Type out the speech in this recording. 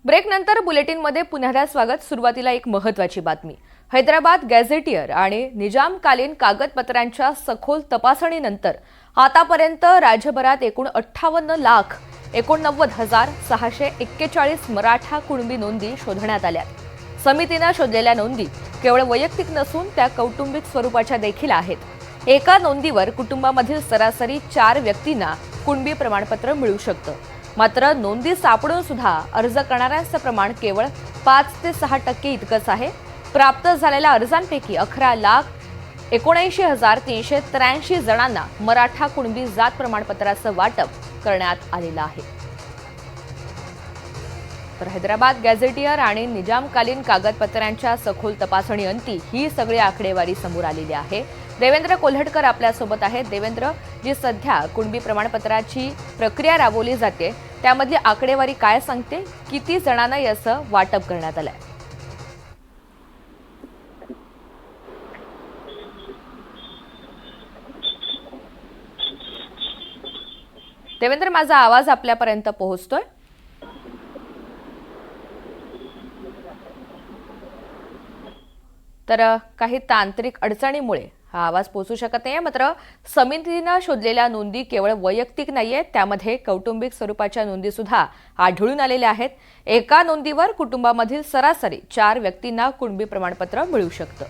Break नंतर बुलेटिनमध्ये पुन्हा स्वागत। सुरुवातीला एक महत्त्वाची बातमी। हैदराबाद गॅझेटियर आणि निजामकालीन कागदपत्रांच्या सखोल तपासणीनंतर आतापर्यंत राज्यभरात एकूण 58,89,641 मराठा कुणबी नोंदी शोधण्यात आल्या। समितीने शोधलेल्या नोंदी केवळ वैयक्तिक नसून त्या कौटुंबिक स्वरूपाच्या देखील आहेत। एका नोंदीवर कुटुंबामधील सरासरी 4 व्यक्तींना कुणबी प्रमाणपत्र मिळू शकतं। मात्र नोंदी सापडून सुद्धा अर्ज करणाऱ्यांचं प्रमाण केवळ 5 ते 6% इतकंच आहे। प्राप्त झालेल्या अर्जांपैकी 11,79,383 जणांना मराठा कुणबी जात प्रमाणपत्राचं वाटप करण्यात आलेलं आहे। तर हैदराबाद गॅझेटियर आणि निजामकालीन कागदपत्रांच्या सखोल तपासणीअंती ही सगळी आकडेवारी समोर आलेली आहे। देवेंद्र कोल्हटकर आपल्यासोबत आहेत। देवेंद्र, जी सध्या कुणबी प्रमाणपत्राची प्रक्रिया राबवली जाते त्यामधली आकडेवारी काय सांगते? किती जणांना याचं वाटप करण्यात आलंय? देवेंद्र, माझा आवाज आपल्यापर्यंत पोहोचतोय? तर काही तांत्रिक अडचणीमुळे हा आवाज पोहोचू शकत नाहीये। मात्र समितीने शोधलेल्या नोंदी केवळ वैयक्तिक नाहीयेत, त्यामध्ये कौटुंबिक स्वरूपाच्या नोंदी सुद्धा आढळून आलेल्या आहेत। एका नोंदीवर कुटुंबामधील सरासरी 4 व्यक्तींना कुणबी प्रमाणपत्र मिळू शकतं।